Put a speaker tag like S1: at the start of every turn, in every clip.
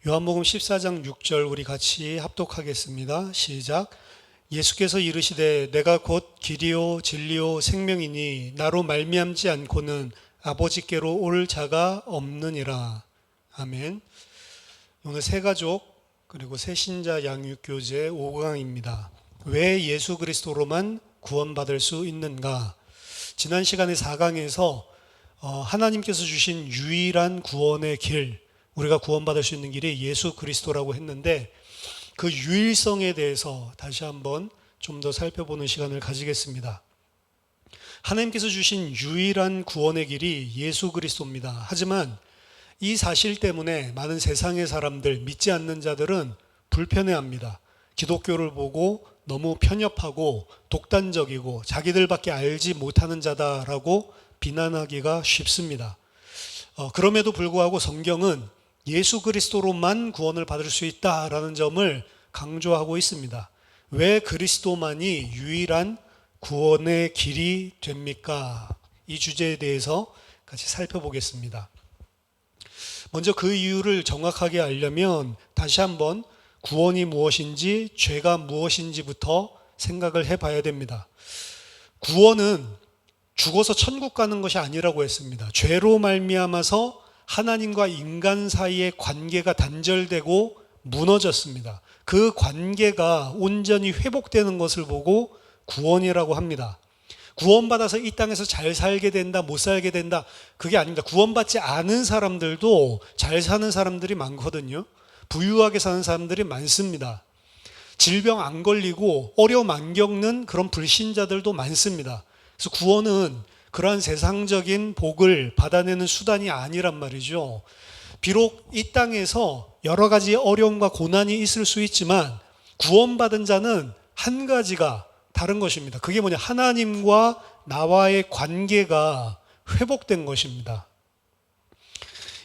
S1: 요한복음 14장 6절 우리 같이 합독하겠습니다. 시작. 예수께서 이르시되 내가 곧 길이요 진리요 생명이니 나로 말미암지 않고는 아버지께로 올 자가 없느니라. 아멘. 오늘 새가족 그리고 새신자 양육교재 5강입니다. 왜 예수 그리스도로만 구원받을 수 있는가? 지난 시간에 4강에서 하나님께서 주신 유일한 구원의 길, 우리가 구원받을 수 있는 길이 예수 그리스도라고 했는데 그 유일성에 대해서 다시 한번 좀 더 살펴보는 시간을 가지겠습니다. 하나님께서 주신 유일한 구원의 길이 예수 그리스도입니다. 하지만 이 사실 때문에 많은 세상의 사람들, 믿지 않는 자들은 불편해합니다. 기독교를 보고 너무 편협하고 독단적이고 자기들밖에 알지 못하는 자다라고 비난하기가 쉽습니다. 그럼에도 불구하고 성경은 예수 그리스도로만 구원을 받을 수 있다라는 점을 강조하고 있습니다. 왜 그리스도만이 유일한 구원의 길이 됩니까? 이 주제에 대해서 같이 살펴보겠습니다. 먼저 그 이유를 정확하게 알려면 다시 한번 구원이 무엇인지, 죄가 무엇인지부터 생각을 해봐야 됩니다. 구원은 죽어서 천국 가는 것이 아니라고 했습니다. 죄로 말미암아서 하나님과 인간 사이의 관계가 단절되고 무너졌습니다. 그 관계가 온전히 회복되는 것을 보고 구원이라고 합니다. 구원받아서 이 땅에서 잘 살게 된다, 못 살게 된다, 그게 아닙니다. 구원받지 않은 사람들도 잘 사는 사람들이 많거든요. 부유하게 사는 사람들이 많습니다. 질병 안 걸리고 어려움 안 겪는 그런 불신자들도 많습니다. 그래서 구원은 그러한 세상적인 복을 받아내는 수단이 아니란 말이죠. 비록 이 땅에서 여러 가지 어려움과 고난이 있을 수 있지만 구원받은 자는 한 가지가 다른 것입니다. 그게 뭐냐? 하나님과 나와의 관계가 회복된 것입니다.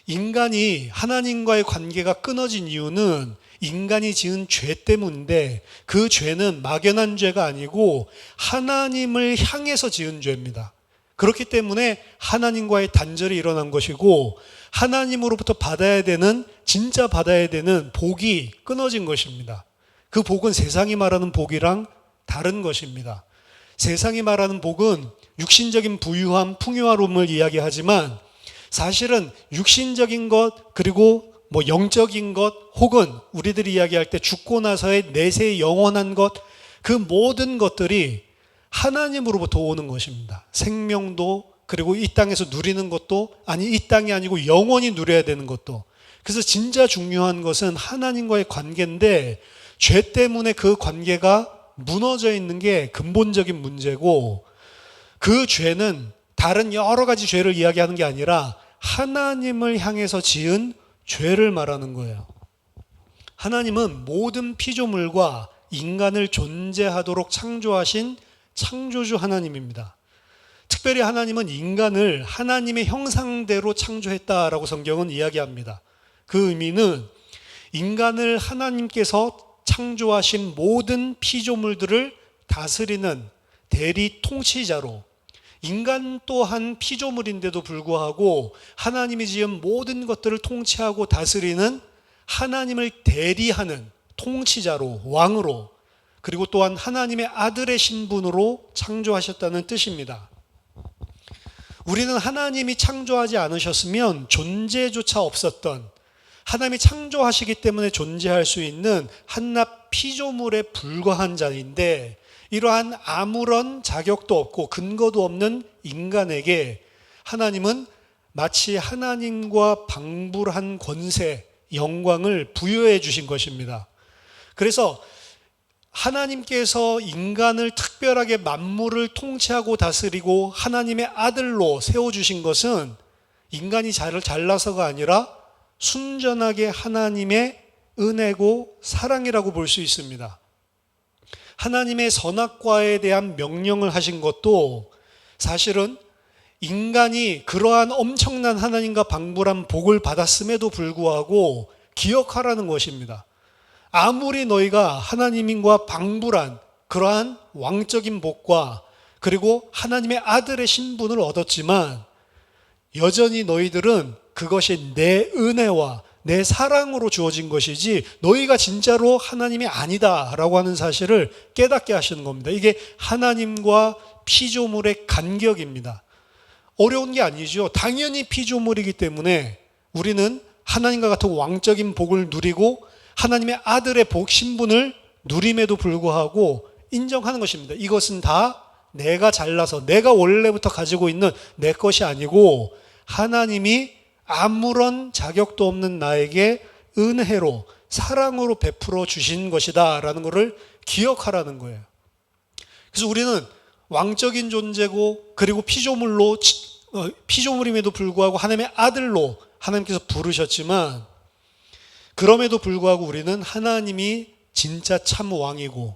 S1: 인간이 하나님과의 관계가 끊어진 이유는 인간이 지은 죄 때문인데 그 죄는 막연한 죄가 아니고 하나님을 향해서 지은 죄입니다. 그렇기 때문에 하나님과의 단절이 일어난 것이고 하나님으로부터 진짜 받아야 되는 복이 끊어진 것입니다. 그 복은 세상이 말하는 복이랑 다른 것입니다. 세상이 말하는 복은 육신적인 부유함, 풍요로움을 이야기하지만 사실은 육신적인 것 그리고 영적인 것 혹은 우리들이 이야기할 때 죽고 나서의 내세의 영원한 것, 그 모든 것들이 하나님으로부터 오는 것입니다. 생명도 그리고 이 땅에서 누리는 것도 이 땅이 아니고 영원히 누려야 되는 것도. 그래서 진짜 중요한 것은 하나님과의 관계인데 죄 때문에 그 관계가 무너져 있는 게 근본적인 문제고 그 죄는 다른 여러 가지 죄를 이야기하는 게 아니라 하나님을 향해서 지은 죄를 말하는 거예요. 하나님은 모든 피조물과 인간을 존재하도록 창조하신 창조주 하나님입니다. 특별히 하나님은 인간을 하나님의 형상대로 창조했다라고 성경은 이야기합니다. 그 의미는 인간을 하나님께서 창조하신 모든 피조물들을 다스리는 대리 통치자로, 인간 또한 피조물인데도 불구하고 하나님이 지은 모든 것들을 통치하고 다스리는 하나님을 대리하는 통치자로, 왕으로, 그리고 또한 하나님의 아들의 신분으로 창조하셨다는 뜻입니다. 우리는 하나님이 창조하지 않으셨으면 존재조차 없었던, 하나님이 창조하시기 때문에 존재할 수 있는 한낱 피조물에 불과한 자인데 이러한 아무런 자격도 없고 근거도 없는 인간에게 하나님은 마치 하나님과 방불한 권세, 영광을 부여해 주신 것입니다. 그래서 하나님께서 인간을 특별하게 만물을 통치하고 다스리고 하나님의 아들로 세워주신 것은 인간이 잘나서가 아니라 순전하게 하나님의 은혜고 사랑이라고 볼 수 있습니다. 하나님의 선악과에 대한 명령을 하신 것도 사실은 인간이 그러한 엄청난 하나님과 방불한 복을 받았음에도 불구하고 기억하라는 것입니다. 아무리 너희가 하나님과 방불한 그러한 왕적인 복과 그리고 하나님의 아들의 신분을 얻었지만 여전히 너희들은 그것이 내 은혜와 내 사랑으로 주어진 것이지 너희가 진짜로 하나님이 아니다라고 하는 사실을 깨닫게 하시는 겁니다. 이게 하나님과 피조물의 간격입니다. 어려운 게 아니죠. 당연히 피조물이기 때문에 우리는 하나님과 같은 왕적인 복을 누리고 하나님의 아들의 복 신분을 누림에도 불구하고 인정하는 것입니다. 이것은 다 내가 잘나서 내가 원래부터 가지고 있는 내 것이 아니고 하나님이 아무런 자격도 없는 나에게 은혜로 사랑으로 베풀어 주신 것이다 라는 것을 기억하라는 거예요. 그래서 우리는 왕적인 존재고 그리고 피조물임에도 불구하고 하나님의 아들로 하나님께서 부르셨지만 그럼에도 불구하고 우리는 하나님이 진짜 참 왕이고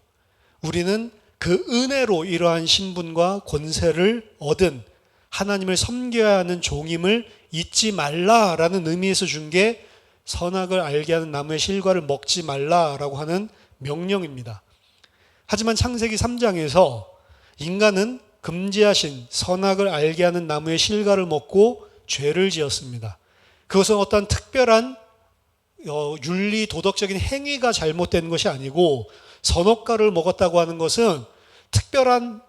S1: 우리는 그 은혜로 이러한 신분과 권세를 얻은 하나님을 섬겨야 하는 종임을 잊지 말라라는 의미에서 준 게 선악을 알게 하는 나무의 실과를 먹지 말라라고 하는 명령입니다. 하지만 창세기 3장에서 인간은 금지하신 선악을 알게 하는 나무의 실과를 먹고 죄를 지었습니다. 그것은 어떤 특별한 윤리 도덕적인 행위가 잘못된 것이 아니고 선악과를 먹었다고 하는 것은 특별한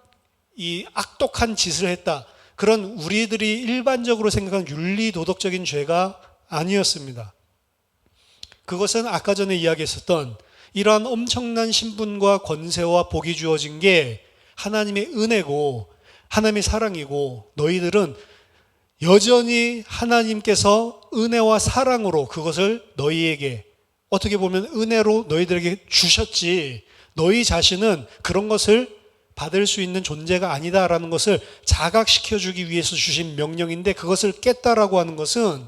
S1: 이 악독한 짓을 했다. 그런 우리들이 일반적으로 생각하는 윤리 도덕적인 죄가 아니었습니다. 그것은 아까 전에 이야기했었던 이러한 엄청난 신분과 권세와 복이 주어진 게 하나님의 은혜고 하나님의 사랑이고 너희들은 여전히 하나님께서 은혜와 사랑으로 그것을 너희에게 어떻게 보면 은혜로 너희들에게 주셨지 너희 자신은 그런 것을 받을 수 있는 존재가 아니다라는 것을 자각시켜주기 위해서 주신 명령인데 그것을 깼다라고 하는 것은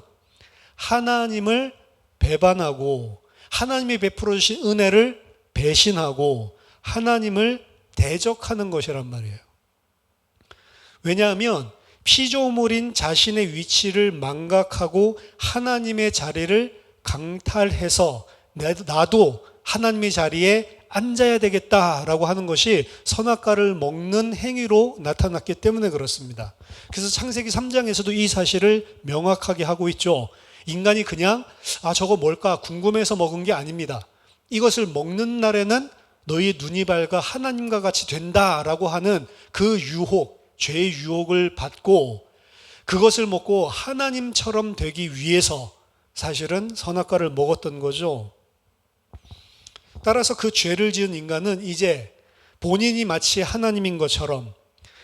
S1: 하나님을 배반하고 하나님이 베풀어 주신 은혜를 배신하고 하나님을 대적하는 것이란 말이에요. 왜냐하면 피조물인 자신의 위치를 망각하고 하나님의 자리를 강탈해서 나도 하나님의 자리에 앉아야 되겠다라고 하는 것이 선악과를 먹는 행위로 나타났기 때문에 그렇습니다. 그래서 창세기 3장에서도 이 사실을 명확하게 하고 있죠. 인간이 그냥 저거 뭘까 궁금해서 먹은 게 아닙니다. 이것을 먹는 날에는 너희 눈이 밝아 하나님과 같이 된다라고 하는 그 유혹, 죄의 유혹을 받고 그것을 먹고 하나님처럼 되기 위해서 사실은 선악과를 먹었던 거죠. 따라서 그 죄를 지은 인간은 이제 본인이 마치 하나님인 것처럼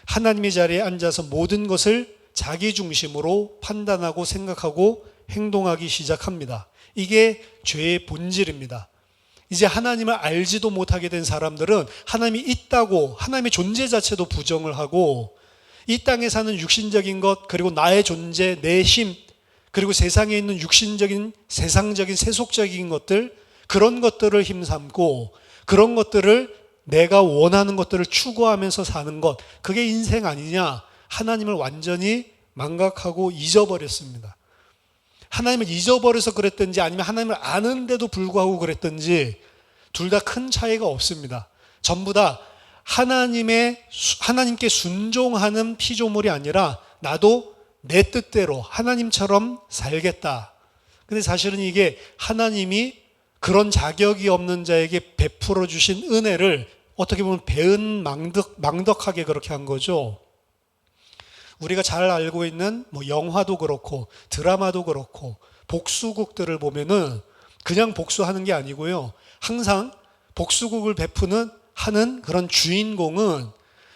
S1: 하나님의 자리에 앉아서 모든 것을 자기 중심으로 판단하고 생각하고 행동하기 시작합니다. 이게 죄의 본질입니다. 이제 하나님을 알지도 못하게 된 사람들은 하나님이 있다고 하나님의 존재 자체도 부정을 하고 이 땅에 사는 육신적인 것 그리고 나의 존재, 내 힘 그리고 세상에 있는 육신적인 세상적인 세속적인 것들 그런 것들을 힘삼고 그런 것들을 내가 원하는 것들을 추구하면서 사는 것 그게 인생 아니냐 하나님을 완전히 망각하고 잊어버렸습니다. 하나님을 잊어버려서 그랬든지 아니면 하나님을 아는데도 불구하고 그랬든지 둘 다 큰 차이가 없습니다. 전부 다 하나님께 순종하는 피조물이 아니라 나도 내 뜻대로 하나님처럼 살겠다. 근데 사실은 이게 하나님이 그런 자격이 없는 자에게 베풀어 주신 은혜를 어떻게 보면 배은망덕하게 그렇게 한 거죠. 우리가 잘 알고 있는 영화도 그렇고 드라마도 그렇고 복수국들을 보면은 그냥 복수하는 게 아니고요. 항상 복수국을 하는 그런 주인공은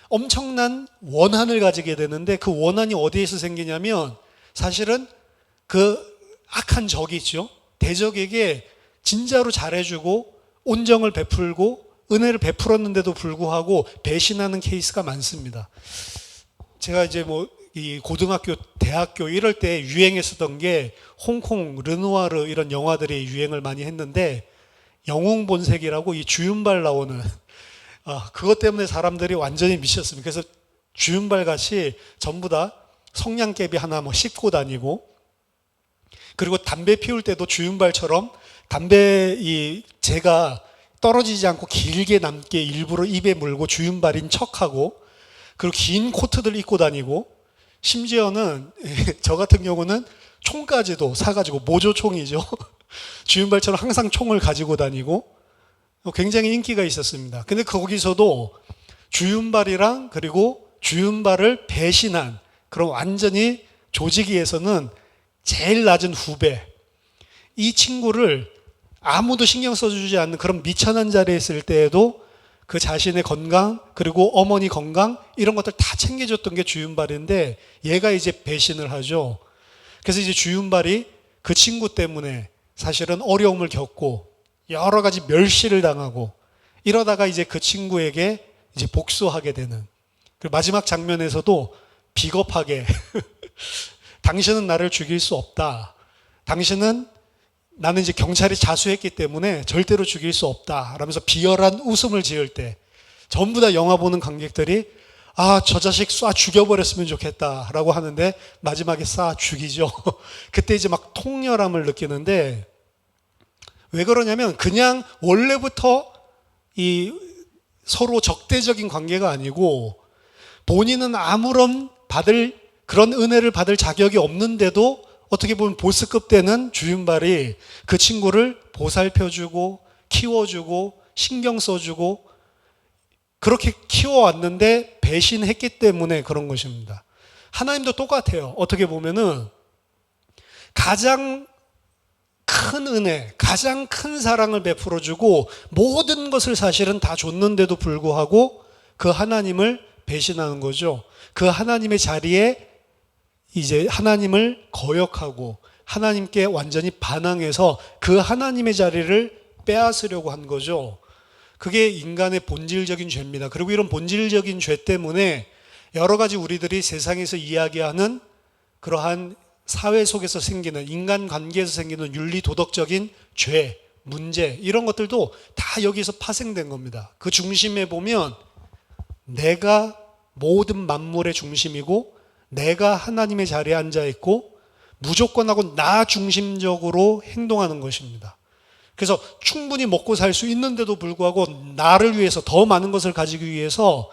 S1: 엄청난 원한을 가지게 되는데 그 원한이 어디에서 생기냐면 사실은 그 악한 적이 있죠. 대적에게 진짜로 잘해주고 온정을 베풀고 은혜를 베풀었는데도 불구하고 배신하는 케이스가 많습니다. 제가 이제 이 고등학교, 대학교 이럴 때 유행했었던 게 홍콩, 르누아르 이런 영화들이 유행을 많이 했는데 영웅본색이라고 이 주윤발 나오는 그것 때문에 사람들이 완전히 미쳤습니다. 그래서 주윤발 같이 전부 다 성냥개비 하나 씹고 다니고 그리고 담배 피울 때도 주윤발처럼 담배 재가 떨어지지 않고 길게 남게 일부러 입에 물고 주윤발인 척하고 그리고 긴 코트들 입고 다니고 심지어는 저 같은 경우는 총까지도 사가지고 모조총이죠. 주윤발처럼 항상 총을 가지고 다니고 굉장히 인기가 있었습니다. 근데 거기서도 주윤발이랑 그리고 주윤발을 배신한 그런 완전히 조직위에서는 제일 낮은 후배, 이 친구를 아무도 신경 써주지 않는 그런 미천한 자리에 있을 때에도 그 자신의 건강 그리고 어머니 건강 이런 것들 다 챙겨줬던 게 주윤발인데 얘가 이제 배신을 하죠. 그래서 이제 주윤발이 그 친구 때문에 사실은 어려움을 겪고 여러 가지 멸시를 당하고 이러다가 이제 그 친구에게 이제 복수하게 되는, 그 마지막 장면에서도 비겁하게 당신은 나를 죽일 수 없다. 당신은 나는 이제 경찰이 자수했기 때문에 절대로 죽일 수 없다. 라면서 비열한 웃음을 지을 때 전부 다 영화 보는 관객들이 저 자식 쏴 죽여버렸으면 좋겠다 라고 하는데 마지막에 쏴 죽이죠. 그때 이제 막 통렬함을 느끼는데 왜 그러냐면 그냥 원래부터 이 서로 적대적인 관계가 아니고 본인은 아무런 그런 은혜를 받을 자격이 없는데도 어떻게 보면 보스급 되는 주윤발이 그 친구를 보살펴주고 키워주고 신경 써주고 그렇게 키워왔는데 배신했기 때문에 그런 것입니다. 하나님도 똑같아요. 어떻게 보면은 가장 큰 은혜, 가장 큰 사랑을 베풀어주고 모든 것을 사실은 다 줬는데도 불구하고 그 하나님을 배신하는 거죠. 그 하나님의 자리에 이제 하나님을 거역하고 하나님께 완전히 반항해서 그 하나님의 자리를 빼앗으려고 한 거죠. 그게 인간의 본질적인 죄입니다. 그리고 이런 본질적인 죄 때문에 여러 가지 우리들이 세상에서 이야기하는 그러한 사회 속에서 생기는 인간 관계에서 생기는 윤리 도덕적인 죄, 문제 이런 것들도 다 여기서 파생된 겁니다. 그 중심에 보면 내가 모든 만물의 중심이고 내가 하나님의 자리에 앉아 있고 무조건하고 나 중심적으로 행동하는 것입니다. 그래서 충분히 먹고 살 수 있는데도 불구하고 나를 위해서 더 많은 것을 가지기 위해서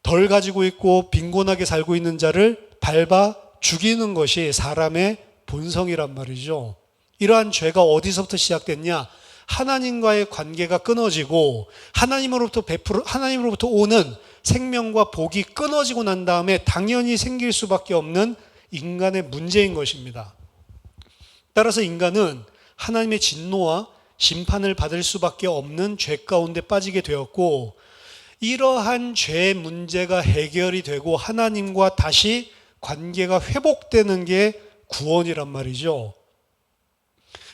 S1: 덜 가지고 있고 빈곤하게 살고 있는 자를 밟아 죽이는 것이 사람의 본성이란 말이죠. 이러한 죄가 어디서부터 시작됐냐? 하나님과의 관계가 끊어지고 하나님으로부터 오는 생명과 복이 끊어지고 난 다음에 당연히 생길 수밖에 없는 인간의 문제인 것입니다. 따라서 인간은 하나님의 진노와 심판을 받을 수밖에 없는 죄 가운데 빠지게 되었고, 이러한 죄 문제가 해결이 되고 하나님과 다시 관계가 회복되는 게 구원이란 말이죠.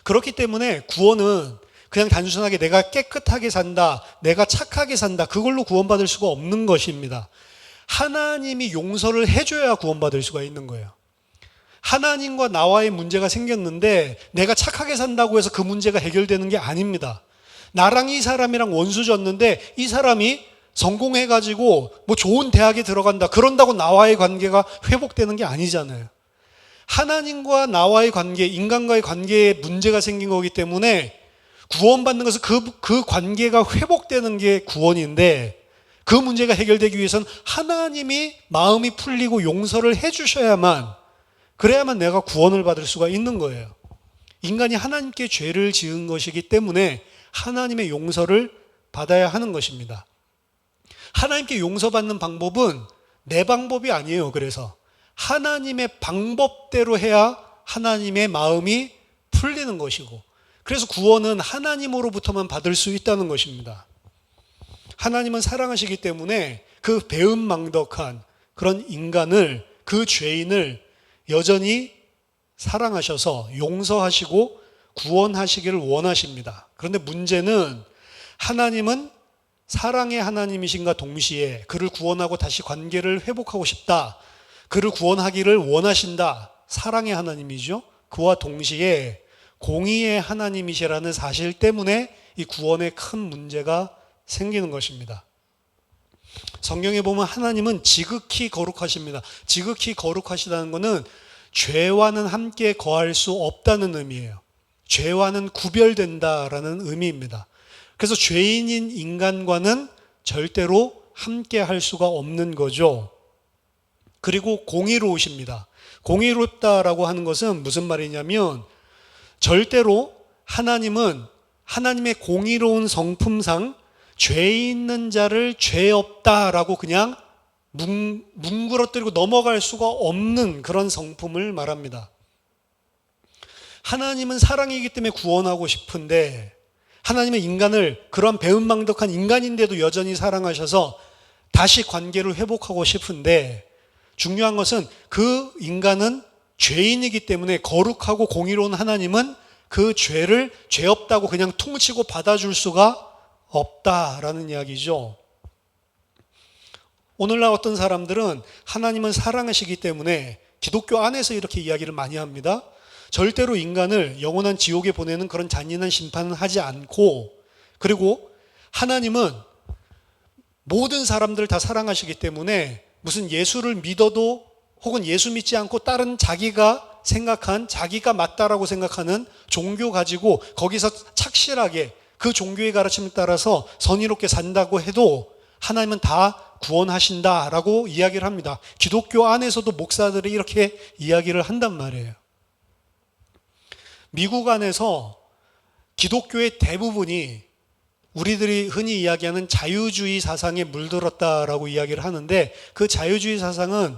S1: 그렇기 때문에 구원은 그냥 단순하게 내가 깨끗하게 산다, 내가 착하게 산다, 그걸로 구원받을 수가 없는 것입니다. 하나님이 용서를 해줘야 구원받을 수가 있는 거예요. 하나님과 나와의 문제가 생겼는데 내가 착하게 산다고 해서 그 문제가 해결되는 게 아닙니다. 나랑 이 사람이랑 원수졌는데 이 사람이 성공해가지고 뭐 좋은 대학에 들어간다, 그런다고 나와의 관계가 회복되는 게 아니잖아요. 하나님과 나와의 관계, 인간과의 관계에 문제가 생긴 거기 때문에 구원받는 것은 그 관계가 회복되는 게 구원인데, 그 문제가 해결되기 위해서는 하나님이 마음이 풀리고 용서를 그래야만 내가 구원을 받을 수가 있는 거예요. 인간이 하나님께 죄를 지은 것이기 때문에 하나님의 용서를 받아야 하는 것입니다. 하나님께 용서받는 방법은 내 방법이 아니에요. 그래서 하나님의 방법대로 해야 하나님의 마음이 풀리는 것이고, 그래서 구원은 하나님으로부터만 받을 수 있다는 것입니다. 하나님은 사랑하시기 때문에 그 배은망덕한 그런 인간을, 그 죄인을 여전히 사랑하셔서 용서하시고 구원하시기를 원하십니다. 그런데 문제는 하나님은 사랑의 하나님이신가 동시에 그를 구원하고 다시 관계를 회복하고 싶다, 그를 구원하기를 원하신다, 사랑의 하나님이죠. 그와 동시에 공의의 하나님이시라는 사실 때문에 이 구원에 큰 문제가 생기는 것입니다. 성경에 보면 하나님은 지극히 거룩하십니다. 지극히 거룩하시다는 것은 죄와는 함께 거할 수 없다는 의미예요. 죄와는 구별된다라는 의미입니다. 그래서 죄인인 인간과는 절대로 함께 할 수가 없는 거죠. 그리고 공의로우십니다. 공의롭다라고 하는 것은 무슨 말이냐면 절대로 하나님은 하나님의 공의로운 성품상 죄 있는 자를 죄 없다라고 그냥 뭉그러뜨리고 넘어갈 수가 없는 그런 성품을 말합니다. 하나님은 사랑이기 때문에 구원하고 싶은데 하나님은 인간을 그런 배은망덕한 인간인데도 여전히 사랑하셔서 다시 관계를 회복하고 싶은데 중요한 것은 그 인간은 죄인이기 때문에 거룩하고 공의로운 하나님은 그 죄를 죄 없다고 그냥 퉁치고 받아줄 수가 없다라는 이야기죠. 오늘날 어떤 사람들은 하나님은 사랑하시기 때문에 기독교 안에서 이렇게 이야기를 많이 합니다. 절대로 인간을 영원한 지옥에 보내는 그런 잔인한 심판은 하지 않고, 그리고 하나님은 모든 사람들을 다 사랑하시기 때문에 무슨 예수를 믿어도 혹은 예수 믿지 않고 다른 자기가 생각한, 자기가 맞다라고 생각하는 종교 가지고 거기서 착실하게 그 종교의 가르침을 따라서 선의롭게 산다고 해도 하나님은 다 구원하신다라고 이야기를 합니다. 기독교 안에서도 목사들이 이렇게 이야기를 한단 말이에요. 미국 안에서 기독교의 대부분이 우리들이 흔히 이야기하는 자유주의 사상에 물들었다라고 이야기를 하는데, 그 자유주의 사상은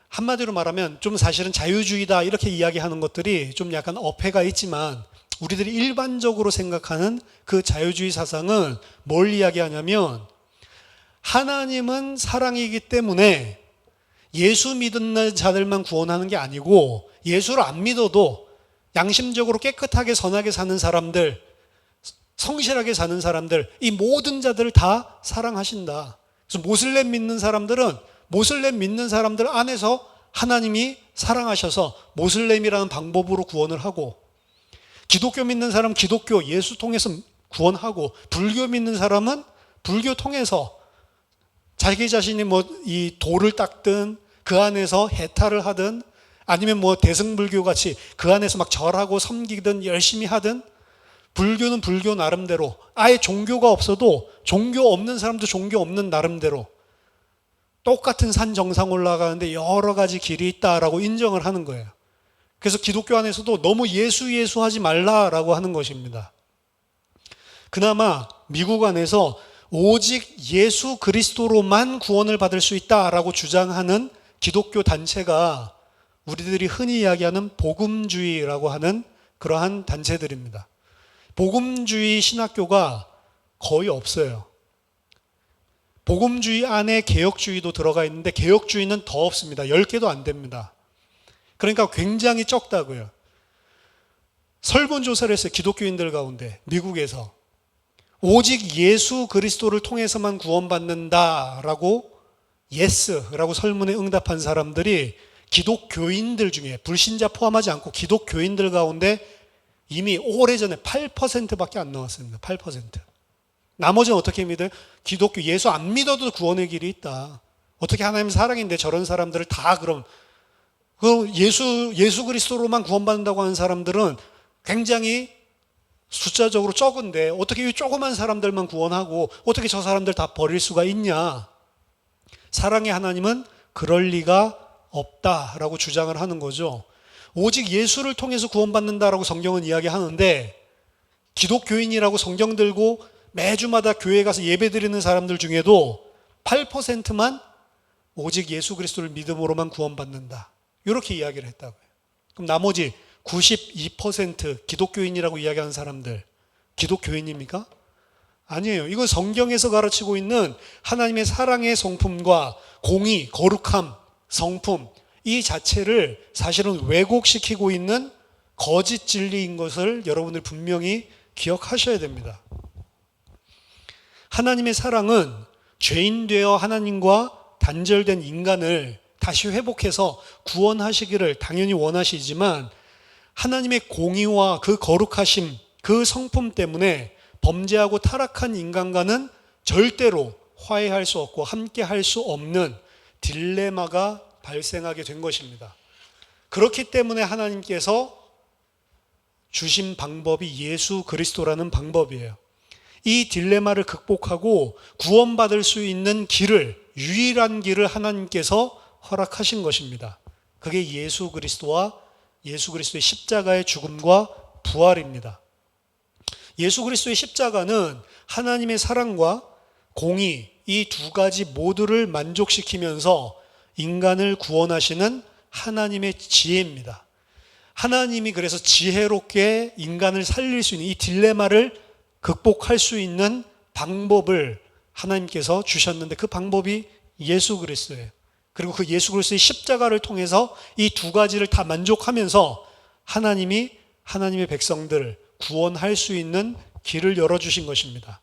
S1: 한마디로 말하면 좀 사실은 자유주의다 이렇게 이야기하는 것들이 좀 약간 어폐가 있지만, 우리들이 일반적으로 생각하는 그 자유주의 사상은 뭘 이야기하냐면, 하나님은 사랑이기 때문에 예수 믿는 자들만 구원하는 게 아니고 예수를 안 믿어도 양심적으로 깨끗하게 선하게 사는 사람들, 성실하게 사는 사람들, 이 모든 자들을 다 사랑하신다. 그래서 모슬렘 믿는 사람들은 모슬렘 믿는 사람들 안에서 하나님이 사랑하셔서 모슬렘이라는 방법으로 구원을 하고, 기독교 믿는 사람은 기독교 예수 통해서 구원하고, 불교 믿는 사람은 불교 통해서 자기 자신이 뭐 이 돌을 닦든 그 안에서 해탈을 하든 아니면 뭐 대승불교 같이 그 안에서 막 절하고 섬기든 열심히 하든, 불교는 불교 나름대로, 아예 종교가 없어도 종교 없는 사람도 종교 없는 나름대로 똑같은 산 정상 올라가는데 여러 가지 길이 있다라고 인정을 하는 거예요. 그래서 기독교 안에서도 너무 예수 하지 말라라고 하는 것입니다. 그나마 미국 안에서 오직 예수 그리스도로만 구원을 받을 수 있다라고 주장하는 기독교 단체가 우리들이 흔히 이야기하는 복음주의라고 하는 그러한 단체들입니다. 복음주의 신학교가 거의 없어요. 복음주의 안에 개혁주의도 들어가 있는데 개혁주의는 더 없습니다. 10개도 안 됩니다. 그러니까 굉장히 적다고요. 설문조사를 했어요. 기독교인들 가운데 미국에서. 오직 예수 그리스도를 통해서만 구원받는다라고 예스라고 설문에 응답한 사람들이 기독교인들 중에, 불신자 포함하지 않고 기독교인들 가운데 이미 오래전에 8%밖에 안 나왔습니다. 8%. 나머지는 어떻게 믿어요? 기독교 예수 안 믿어도 구원의 길이 있다. 어떻게 하나님 사랑인데 저런 사람들을 다 그럼 예수 그리스도로만 구원받는다고 하는 사람들은 굉장히 숫자적으로 적은데 어떻게 이 조그만 사람들만 구원하고 어떻게 저 사람들 다 버릴 수가 있냐? 사랑의 하나님은 그럴 리가 없다라고 주장을 하는 거죠. 오직 예수를 통해서 구원받는다라고 성경은 이야기하는데, 기독교인이라고 성경 들고 매주마다 교회 가서 예배 드리는 사람들 중에도 8%만 오직 예수 그리스도를 믿음으로만 구원받는다, 이렇게 이야기를 했다고요. 그럼 나머지 92% 기독교인이라고 이야기하는 사람들, 기독교인입니까? 아니에요. 이건 성경에서 가르치고 있는 하나님의 사랑의 성품과 공의, 거룩함, 성품, 이 자체를 사실은 왜곡시키고 있는 거짓 진리인 것을 여러분들 분명히 기억하셔야 됩니다. 하나님의 사랑은 죄인 되어 하나님과 단절된 인간을 다시 회복해서 구원하시기를 당연히 원하시지만, 하나님의 공의와 그 거룩하심, 그 성품 때문에 범죄하고 타락한 인간과는 절대로 화해할 수 없고 함께 할 수 없는 딜레마가 발생하게 된 것입니다. 그렇기 때문에 하나님께서 주신 방법이 예수 그리스도라는 방법이에요. 이 딜레마를 극복하고 구원받을 수 있는 길을, 유일한 길을 하나님께서 허락하신 것입니다. 그게 예수 그리스도와 예수 그리스도의 십자가의 죽음과 부활입니다. 예수 그리스도의 십자가는 하나님의 사랑과 공의, 이 두 가지 모두를 만족시키면서 인간을 구원하시는 하나님의 지혜입니다. 하나님이 그래서 지혜롭게 인간을 살릴 수 있는 이 딜레마를 극복할 수 있는 방법을 하나님께서 주셨는데, 그 방법이 예수 그리스도예요. 그리고 그 예수 그리스도의 십자가를 통해서 이 두 가지를 다 만족하면서 하나님이 하나님의 백성들을 구원할 수 있는 길을 열어주신 것입니다.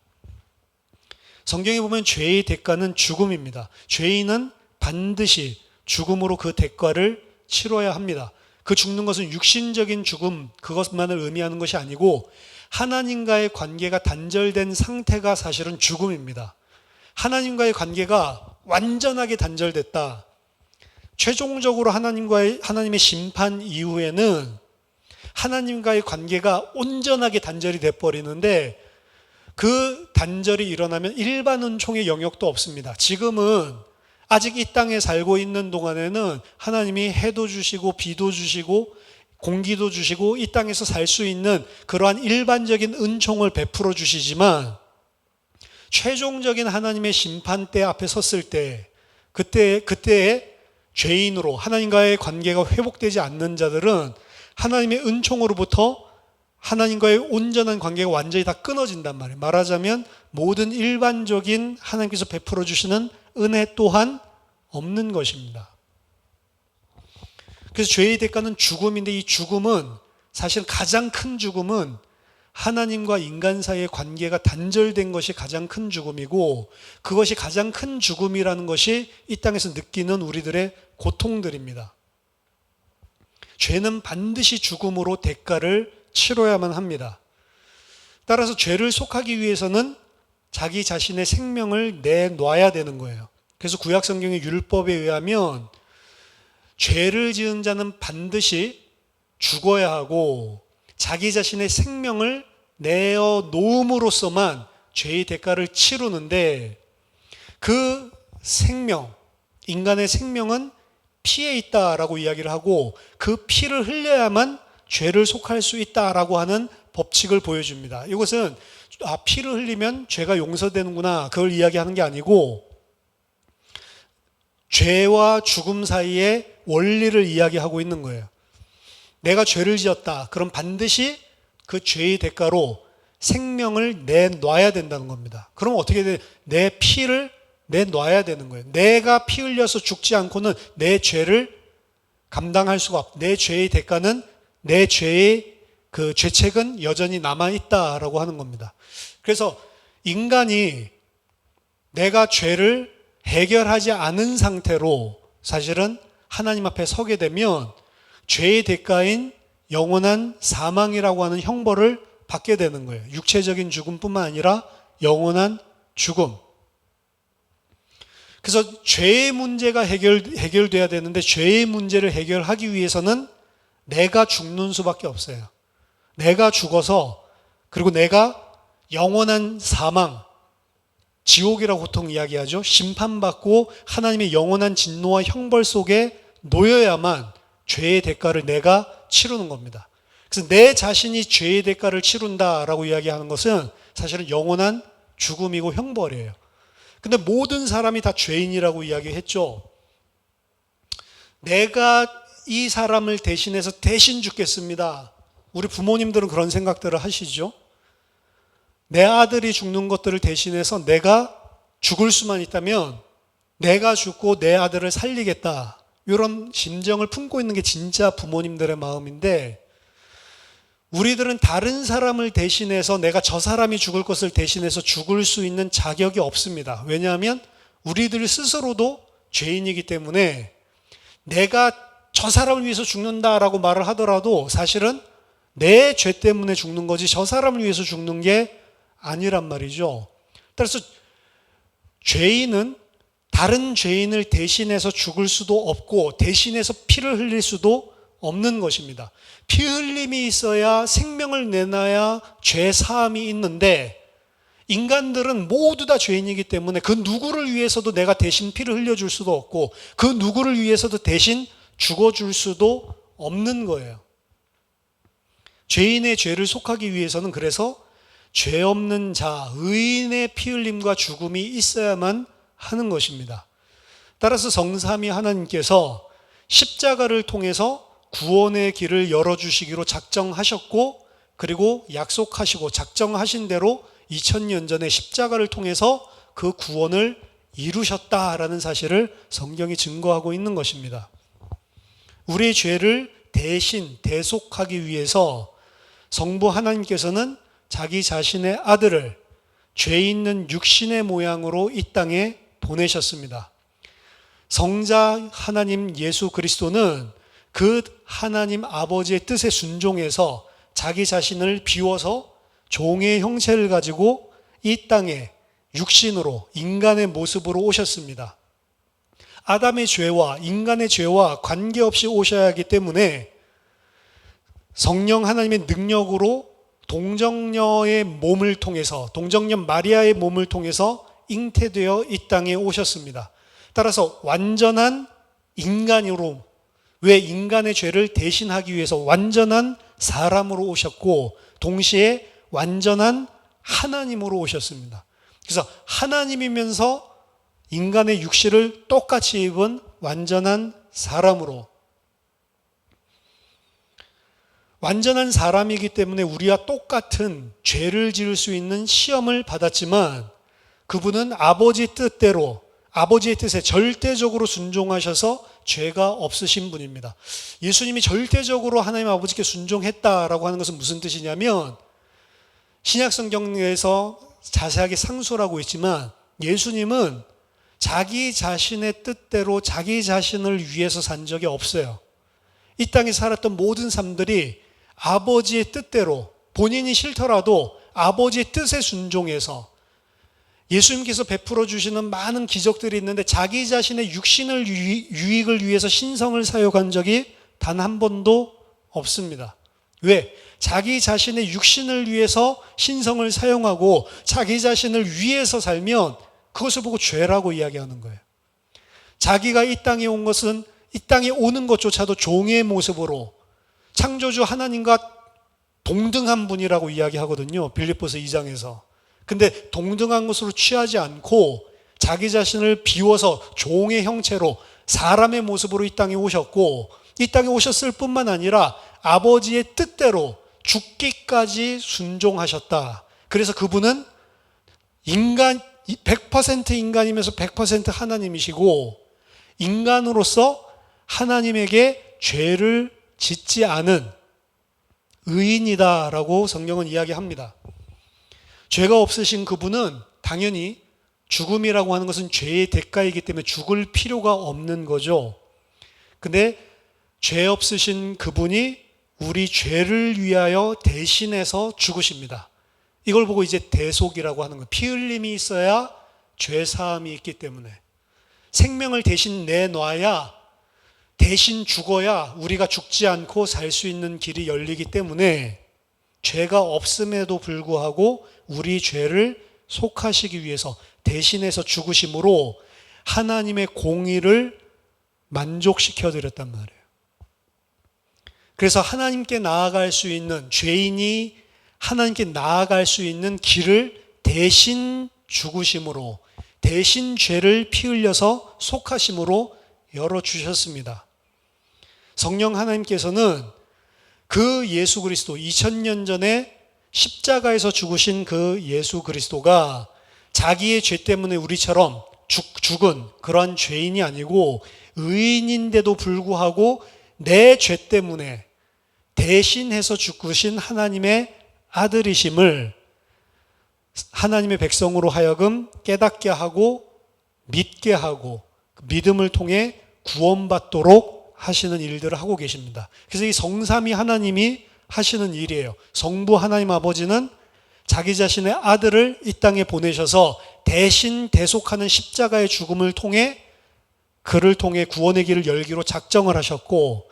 S1: 성경에 보면 죄의 대가는 죽음입니다. 죄인은 반드시 죽음으로 그 대가를 치러야 합니다. 그 죽는 것은 육신적인 죽음, 그것만을 의미하는 것이 아니고 하나님과의 관계가 단절된 상태가 사실은 죽음입니다. 하나님과의 관계가 완전하게 단절됐다. 최종적으로 하나님의 심판 이후에는 하나님과의 관계가 온전하게 단절이 돼버리는데, 그 단절이 일어나면 일반 은총의 영역도 없습니다. 지금은 아직 이 땅에 살고 있는 동안에는 하나님이 해도 주시고 비도 주시고 공기도 주시고 이 땅에서 살 수 있는 그러한 일반적인 은총을 베풀어 주시지만, 최종적인 하나님의 심판대 앞에 섰을 때 그때에 죄인으로 하나님과의 관계가 회복되지 않는 자들은 하나님의 은총으로부터 하나님과의 온전한 관계가 완전히 다 끊어진단 말이에요. 말하자면 모든 일반적인 하나님께서 베풀어 주시는 은혜 또한 없는 것입니다. 그래서 죄의 대가는 죽음인데, 이 죽음은 사실 가장 큰 죽음은 하나님과 인간 사이의 관계가 단절된 것이 가장 큰 죽음이고, 그것이 가장 큰 죽음이라는 것이 이 땅에서 느끼는 우리들의 고통들입니다. 죄는 반드시 죽음으로 대가를 치러야만 합니다. 따라서 죄를 속하기 위해서는 자기 자신의 생명을 내놔야 되는 거예요. 그래서 구약 성경의 율법에 의하면 죄를 지은 자는 반드시 죽어야 하고 자기 자신의 생명을 내어 놓음으로써만 죄의 대가를 치르는데, 그 생명, 인간의 생명은 피에 있다라고 이야기를 하고 그 피를 흘려야만 죄를 속할 수 있다라고 하는 법칙을 보여줍니다. 이것은 피를 흘리면 죄가 용서되는구나, 그걸 이야기하는 게 아니고 죄와 죽음 사이의 원리를 이야기하고 있는 거예요. 내가 죄를 지었다, 그럼 반드시 그 죄의 대가로 생명을 내놔야 된다는 겁니다. 그럼 어떻게 돼? 내 피를 내놔야 되는 거예요. 내가 피 흘려서 죽지 않고는 내 죄를 감당할 수가 없고, 내 죄의 대가는, 내 죄의 그 죄책은 여전히 남아있다라고 하는 겁니다. 그래서 인간이 내가 죄를 해결하지 않은 상태로 사실은 하나님 앞에 서게 되면 죄의 대가인 영원한 사망이라고 하는 형벌을 받게 되는 거예요. 육체적인 죽음뿐만 아니라 영원한 죽음. 그래서 죄의 문제가 해결돼야 되는데, 죄의 문제를 해결하기 위해서는 내가 죽는 수밖에 없어요. 내가 죽어서, 그리고 내가 영원한 사망, 지옥이라고 보통 이야기하죠. 심판받고 하나님의 영원한 진노와 형벌 속에 놓여야만 죄의 대가를 내가 치르는 겁니다. 그래서 내 자신이 죄의 대가를 치른다라고 이야기하는 것은 사실은 영원한 죽음이고 형벌이에요. 근데 모든 사람이 다 죄인이라고 이야기했죠. 내가 이 사람을 대신해서 대신 죽겠습니다. 우리 부모님들은 그런 생각들을 하시죠. 내 아들이 죽는 것들을 대신해서 내가 죽을 수만 있다면 내가 죽고 내 아들을 살리겠다, 이런 심정을 품고 있는 게 진짜 부모님들의 마음인데, 우리들은 다른 사람을 대신해서 내가 저 사람이 죽을 것을 대신해서 죽을 수 있는 자격이 없습니다. 왜냐하면 우리들 스스로도 죄인이기 때문에 내가 저 사람을 위해서 죽는다라고 말을 하더라도 사실은 내 죄 때문에 죽는 거지 저 사람을 위해서 죽는 게 아니란 말이죠. 따라서 죄인은 다른 죄인을 대신해서 죽을 수도 없고 대신해서 피를 흘릴 수도 없는 것입니다. 피 흘림이 있어야 생명을 내놔야 죄 사함이 있는데, 인간들은 모두 다 죄인이기 때문에 그 누구를 위해서도 내가 대신 피를 흘려줄 수도 없고 그 누구를 위해서도 대신 죽어줄 수도 없는 거예요. 죄인의 죄를 속하기 위해서는 그래서 죄 없는 자, 의인의 피 흘림과 죽음이 있어야만 하는 것입니다. 따라서 성삼위 하나님께서 십자가를 통해서 구원의 길을 열어주시기로 작정하셨고, 그리고 약속하시고 작정하신 대로 2000년 전에 십자가를 통해서 그 구원을 이루셨다라는 사실을 성경이 증거하고 있는 것입니다. 우리의 죄를 대신 대속하기 위해서 성부 하나님께서는 자기 자신의 아들을 죄 있는 육신의 모양으로 이 땅에 보내셨습니다. 성자 하나님 예수 그리스도는 그 하나님 아버지의 뜻에 순종해서 자기 자신을 비워서 종의 형체를 가지고 이 땅에 육신으로 인간의 모습으로 오셨습니다. 아담의 죄와 인간의 죄와 관계없이 오셔야 하기 때문에 성령 하나님의 능력으로 동정녀의 몸을 통해서, 동정녀 마리아의 몸을 통해서 잉태되어 이 땅에 오셨습니다. 따라서 완전한 인간으로, 왜 인간의 죄를 대신하기 위해서 완전한 사람으로 오셨고, 동시에 완전한 하나님으로 오셨습니다. 그래서 하나님이면서 인간의 육신을 똑같이 입은 완전한 사람으로, 완전한 사람이기 때문에 우리와 똑같은 죄를 지을 수 있는 시험을 받았지만, 그분은 아버지 뜻대로, 아버지의 뜻에 절대적으로 순종하셔서 죄가 없으신 분입니다. 예수님이 절대적으로 하나님 아버지께 순종했다라고 하는 것은 무슨 뜻이냐면, 신약성경에서 자세하게 상소하고 있지만 예수님은 자기 자신의 뜻대로 자기 자신을 위해서 산 적이 없어요. 이 땅에 살았던 모든 삶들이 아버지의 뜻대로, 본인이 싫더라도 아버지의 뜻에 순종해서, 예수님께서 베풀어 주시는 많은 기적들이 있는데 자기 자신의 육신을 유익을 위해서 신성을 사용한 적이 단 한 번도 없습니다. 왜? 자기 자신의 육신을 위해서 신성을 사용하고 자기 자신을 위해서 살면 그것을 보고 죄라고 이야기하는 거예요. 자기가 이 땅에 온 것은, 이 땅에 오는 것조차도 종의 모습으로 창조주 하나님과 동등한 분이라고 이야기하거든요. 빌립보서 2장에서. 근데 동등한 것으로 취하지 않고 자기 자신을 비워서 종의 형체로 사람의 모습으로 이 땅에 오셨고, 이 땅에 오셨을 뿐만 아니라 아버지의 뜻대로 죽기까지 순종하셨다. 그래서 그분은 인간, 100% 인간이면서 100% 하나님이시고, 인간으로서 하나님에게 죄를 짓지 않은 의인이다라고 성경은 이야기합니다. 죄가 없으신 그분은 당연히 죽음이라고 하는 것은 죄의 대가이기 때문에 죽을 필요가 없는 거죠. 근데 죄 없으신 그분이 우리 죄를 위하여 대신해서 죽으십니다. 이걸 보고 이제 대속이라고 하는 거예요. 피 흘림이 있어야 죄 사함이 있기 때문에 생명을 대신 내놔야, 대신 죽어야 우리가 죽지 않고 살 수 있는 길이 열리기 때문에 죄가 없음에도 불구하고 우리 죄를 속하시기 위해서 대신해서 죽으심으로 하나님의 공의를 만족시켜 드렸단 말이에요. 그래서 하나님께 나아갈 수 있는, 죄인이 하나님께 나아갈 수 있는 길을 대신 죽으심으로, 대신 죄를 피 흘려서 속하심으로 열어주셨습니다. 성령 하나님께서는 그 예수 그리스도, 2000년 전에 십자가에서 죽으신 그 예수 그리스도가 자기의 죄 때문에 우리처럼 죽은 그러한 죄인이 아니고 의인인데도 불구하고 내 죄 때문에 대신해서 죽으신 하나님의 아들이심을 하나님의 백성으로 하여금 깨닫게 하고 믿게 하고 믿음을 통해 구원받도록 하시는 일들을 하고 계십니다. 그래서 이 성삼위 하나님이 하시는 일이에요. 성부 하나님 아버지는 자기 자신의 아들을 이 땅에 보내셔서 대신 대속하는 십자가의 죽음을 통해, 그를 통해 구원의 길을 열기로 작정을 하셨고,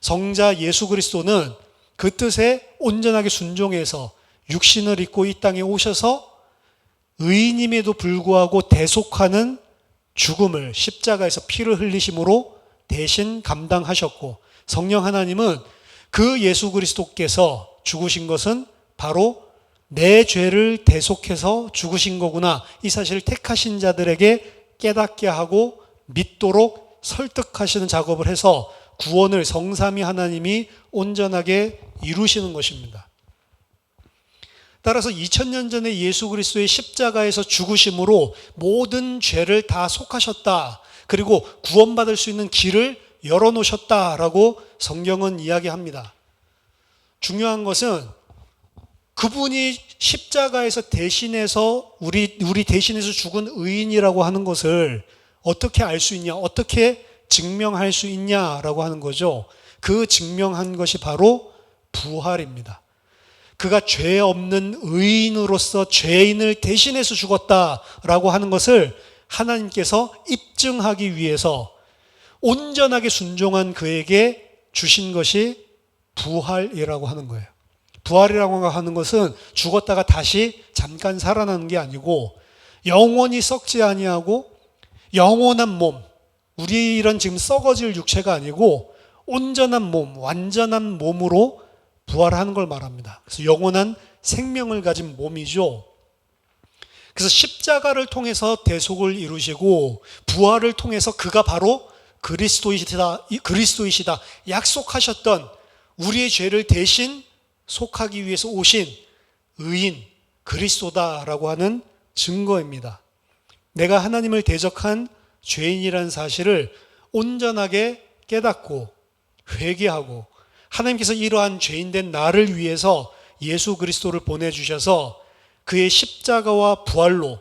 S1: 성자 예수 그리스도는 그 뜻에 온전하게 순종해서 육신을 입고 이 땅에 오셔서 의인임에도 불구하고 대속하는 죽음을 십자가에서 피를 흘리심으로 대신 감당하셨고, 성령 하나님은 그 예수 그리스도께서 죽으신 것은 바로 내 죄를 대속해서 죽으신 거구나. 이 사실을 택하신 자들에게 깨닫게 하고 믿도록 설득하시는 작업을 해서 구원을 성삼위 하나님이 온전하게 이루시는 것입니다. 따라서 2000년 전에 예수 그리스도의 십자가에서 죽으심으로 모든 죄를 다 속하셨다. 그리고 구원받을 수 있는 길을 열어놓으셨다라고 성경은 이야기합니다. 중요한 것은 그분이 십자가에서 대신해서 우리 대신해서 죽은 의인이라고 하는 것을 어떻게 알 수 있냐, 어떻게 증명할 수 있냐라고 하는 거죠. 그 증명한 것이 바로 부활입니다. 그가 죄 없는 의인으로서 죄인을 대신해서 죽었다라고 하는 것을 하나님께서 입증하기 위해서 온전하게 순종한 그에게 주신 것이 부활이라고 하는 거예요. 부활이라고 하는 것은 죽었다가 다시 잠깐 살아나는 게 아니고 영원히 썩지 아니하고 영원한 몸, 우리 이런 지금 썩어질 육체가 아니고 온전한 몸, 완전한 몸으로 부활하는 걸 말합니다. 그래서 영원한 생명을 가진 몸이죠. 그래서 십자가를 통해서 대속을 이루시고 부활을 통해서 그가 바로 그리스도이시다 약속하셨던 우리의 죄를 대신 속하기 위해서 오신 의인 그리스도다라고 하는 증거입니다. 내가 하나님을 대적한 죄인이라는 사실을 온전하게 깨닫고 회개하고 하나님께서 이러한 죄인된 나를 위해서 예수 그리스도를 보내주셔서 그의 십자가와 부활로,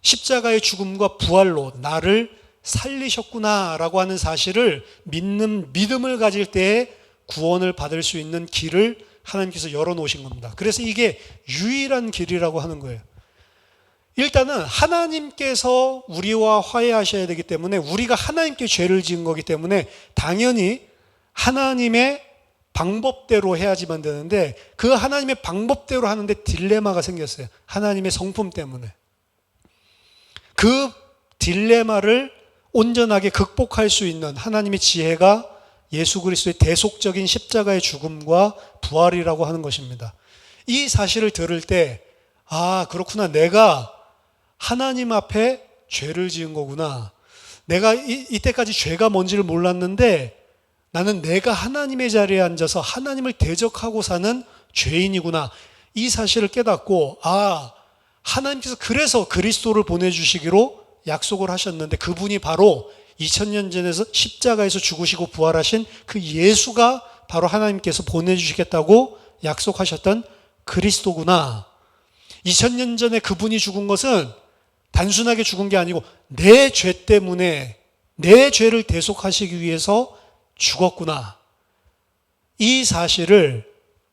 S1: 십자가의 죽음과 부활로 나를 살리셨구나라고 하는 사실을 믿는 믿음을 가질 때에 구원을 받을 수 있는 길을 하나님께서 열어놓으신 겁니다. 그래서 이게 유일한 길이라고 하는 거예요. 일단은 하나님께서 우리와 화해하셔야 되기 때문에 우리가 하나님께 죄를 지은 거기 때문에 당연히 하나님의 방법대로 해야지만 되는데 그 하나님의 방법대로 하는데 딜레마가 생겼어요. 하나님의 성품 때문에. 그 딜레마를 온전하게 극복할 수 있는 하나님의 지혜가 예수 그리스도의 대속적인 십자가의 죽음과 부활이라고 하는 것입니다. 이 사실을 들을 때 그렇구나. 내가 하나님 앞에 죄를 지은 거구나. 내가 이때까지 죄가 뭔지를 몰랐는데 나는 내가 하나님의 자리에 앉아서 하나님을 대적하고 사는 죄인이구나. 이 사실을 깨닫고 하나님께서 그래서 그리스도를 보내주시기로 약속을 하셨는데 그분이 바로 2000년 전에서 십자가에서 죽으시고 부활하신 그 예수가 바로 하나님께서 보내주시겠다고 약속하셨던 그리스도구나. 2000년 전에 그분이 죽은 것은 단순하게 죽은 게 아니고 내 죄 때문에 내 죄를 대속하시기 위해서 죽었구나. 이 사실을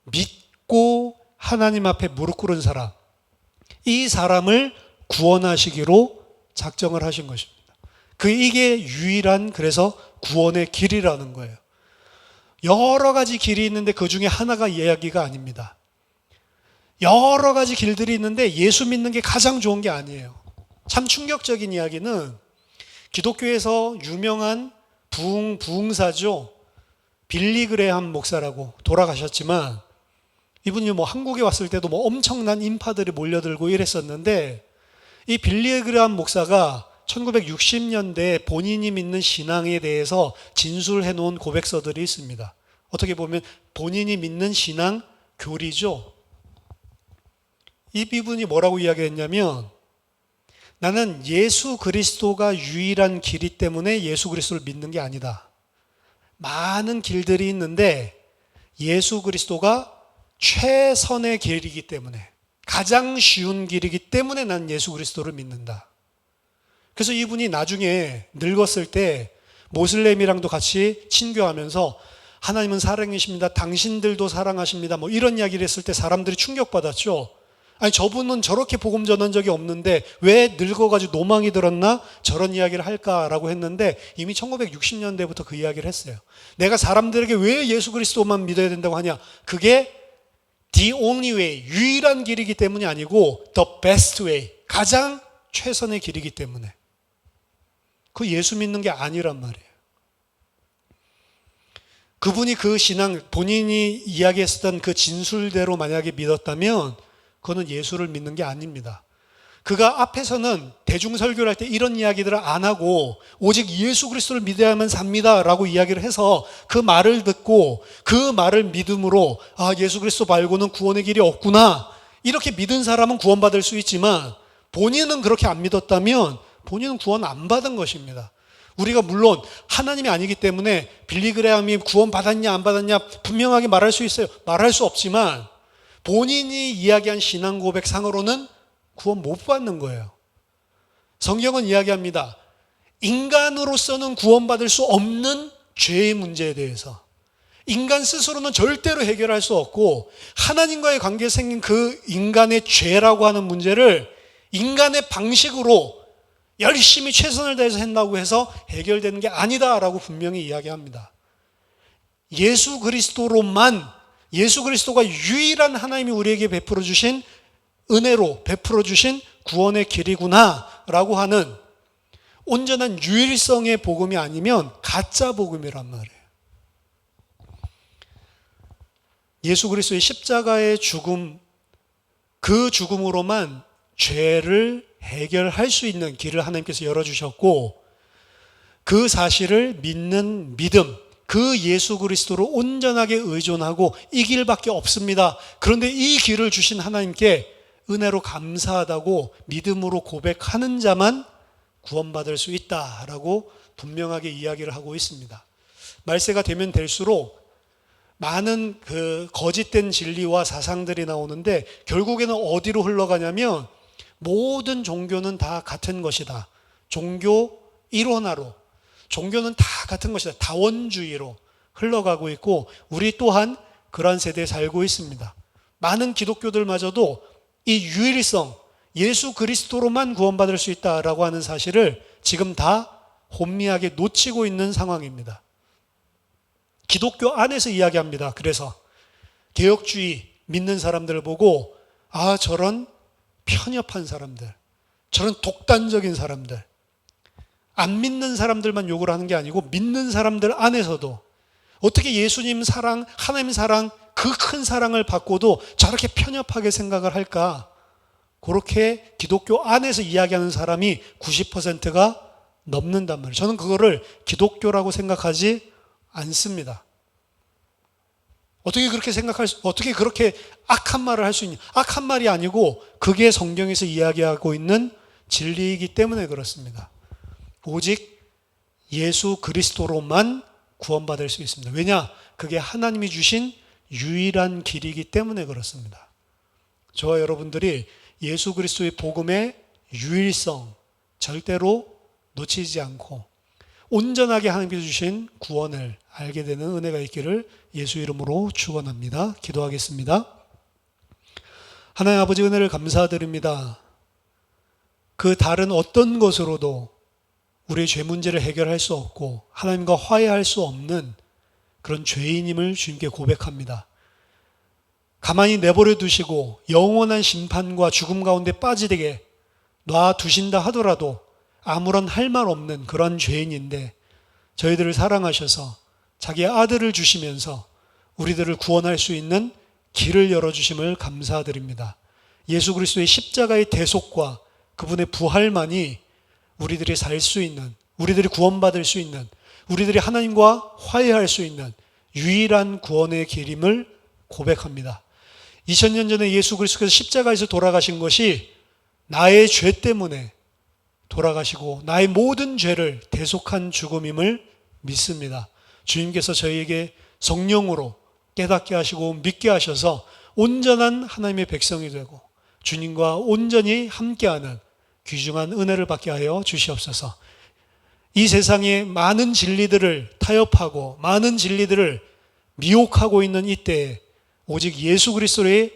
S1: 믿고 하나님 앞에 무릎 꿇은 사람, 이 사람을 구원하시기로 작정을 하신 것입니다. 이게 유일한 그래서 구원의 길이라는 거예요. 여러 가지 길이 있는데 그 중에 하나가 이야기가 아닙니다. 여러 가지 길들이 있는데 예수 믿는 게 가장 좋은 게 아니에요. 참 충격적인 이야기는 기독교에서 유명한 부흥사죠. 빌리 그레함 목사라고 돌아가셨지만 이분이 한국에 왔을 때도 엄청난 인파들이 몰려들고 이랬었는데 이 빌리 그레함 목사가 1960년대에 본인이 믿는 신앙에 대해서 진술해 놓은 고백서들이 있습니다. 어떻게 보면 본인이 믿는 신앙 교리죠. 이분이 뭐라고 이야기했냐면 나는 예수 그리스도가 유일한 길이 때문에 예수 그리스도를 믿는 게 아니다. 많은 길들이 있는데 예수 그리스도가 최선의 길이기 때문에 가장 쉬운 길이기 때문에 난 예수 그리스도를 믿는다. 그래서 이분이 나중에 늙었을 때 모슬렘이랑도 같이 친교하면서 하나님은 사랑이십니다. 당신들도 사랑하십니다. 이런 이야기를 했을 때 사람들이 충격받았죠. 아니 저분은 저렇게 복음 전한 적이 없는데 왜 늙어가지고 노망이 들었나 저런 이야기를 할까라고 했는데 이미 1960년대부터 그 이야기를 했어요. 내가 사람들에게 왜 예수 그리스도만 믿어야 된다고 하냐. 그게 the only way, 유일한 길이기 때문이 아니고 the best way, 가장 최선의 길이기 때문에. 그 예수 믿는 게 아니란 말이에요. 그분이 그 신앙, 본인이 이야기했었던 그 진술대로 만약에 믿었다면 그거는 예수를 믿는 게 아닙니다. 그가 앞에서는 대중설교를 할 때 이런 이야기들을 안 하고 오직 예수 그리스도를 믿어야만 삽니다 라고 이야기를 해서 그 말을 듣고 그 말을 믿음으로 예수 그리스도 말고는 구원의 길이 없구나 이렇게 믿은 사람은 구원받을 수 있지만 본인은 그렇게 안 믿었다면 본인은 구원 안 받은 것입니다. 우리가 물론 하나님이 아니기 때문에 빌리그레함이 구원받았냐 안 받았냐 분명하게 말할 수 있어요. 말할 수 없지만 본인이 이야기한 신앙 고백상으로는 구원 못 받는 거예요. 성경은 이야기합니다. 인간으로서는 구원받을 수 없는 죄의 문제에 대해서 인간 스스로는 절대로 해결할 수 없고 하나님과의 관계에 생긴 그 인간의 죄라고 하는 문제를 인간의 방식으로 열심히 최선을 다해서 한다고 해서 해결되는 게 아니다라고 분명히 이야기합니다. 예수 그리스도로만 예수 그리스도가 유일한 하나님이 우리에게 베풀어 주신 은혜로 베풀어 주신 구원의 길이구나 라고 하는 온전한 유일성의 복음이 아니면 가짜 복음이란 말이에요. 예수 그리스도의 십자가의 죽음, 그 죽음으로만 죄를 해결할 수 있는 길을 하나님께서 열어주셨고 그 사실을 믿는 믿음, 그 예수 그리스도로 온전하게 의존하고 이 길밖에 없습니다. 그런데 이 길을 주신 하나님께 은혜로 감사하다고 믿음으로 고백하는 자만 구원받을 수 있다라고 분명하게 이야기를 하고 있습니다. 말세가 되면 될수록 많은 그 거짓된 진리와 사상들이 나오는데 결국에는 어디로 흘러가냐면 모든 종교는 다 같은 것이다. 종교 일원화로 종교는 다 같은 것이다. 다원주의로 흘러가고 있고 우리 또한 그러한 세대에 살고 있습니다. 많은 기독교들마저도 이 유일성, 예수 그리스도로만 구원받을 수 있다라고 하는 사실을 지금 다 혼미하게 놓치고 있는 상황입니다. 기독교 안에서 이야기합니다. 그래서 개혁주의 믿는 사람들을 보고 저런 편협한 사람들, 저런 독단적인 사람들, 안 믿는 사람들만 욕을 하는 게 아니고 믿는 사람들 안에서도 어떻게 예수님 사랑, 하나님 사랑, 그 큰 사랑을 받고도 저렇게 편협하게 생각을 할까? 그렇게 기독교 안에서 이야기하는 사람이 90%가 넘는단 말이에요. 저는 그거를 기독교라고 생각하지 않습니다. 어떻게 그렇게 악한 말을 할 수 있냐? 악한 말이 아니고 그게 성경에서 이야기하고 있는 진리이기 때문에 그렇습니다. 오직 예수 그리스도로만 구원받을 수 있습니다. 왜냐? 그게 하나님이 주신 유일한 길이기 때문에 그렇습니다. 저와 여러분들이 예수 그리스도의 복음의 유일성 절대로 놓치지 않고 온전하게 하나님께서 주신 구원을 알게 되는 은혜가 있기를 예수 이름으로 축원합니다. 기도하겠습니다. 하나님 아버지 은혜를 감사드립니다. 그 다른 어떤 것으로도 우리의 죄 문제를 해결할 수 없고 하나님과 화해할 수 없는 그런 죄인임을 주님께 고백합니다. 가만히 내버려 두시고 영원한 심판과 죽음 가운데 빠지게 놔두신다 하더라도 아무런 할 말 없는 그런 죄인인데 저희들을 사랑하셔서 자기의 아들을 주시면서 우리들을 구원할 수 있는 길을 열어주심을 감사드립니다. 예수 그리스도의 십자가의 대속과 그분의 부활만이 우리들이 살 수 있는, 우리들이 구원받을 수 있는, 우리들이 하나님과 화해할 수 있는 유일한 구원의 길임을 고백합니다. 2000년 전에 예수 그리스도께서 십자가에서 돌아가신 것이 나의 죄 때문에 돌아가시고 나의 모든 죄를 대속한 죽음임을 믿습니다. 주님께서 저희에게 성령으로 깨닫게 하시고 믿게 하셔서 온전한 하나님의 백성이 되고 주님과 온전히 함께하는 귀중한 은혜를 받게 하여 주시옵소서. 이 세상에 많은 진리들을 타협하고 많은 진리들을 미혹하고 있는 이때에 오직 예수 그리스도의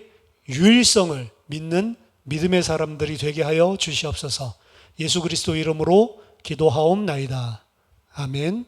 S1: 유일성을 믿는 믿음의 사람들이 되게 하여 주시옵소서. 예수 그리스도 이름으로 기도하옵나이다. 아멘.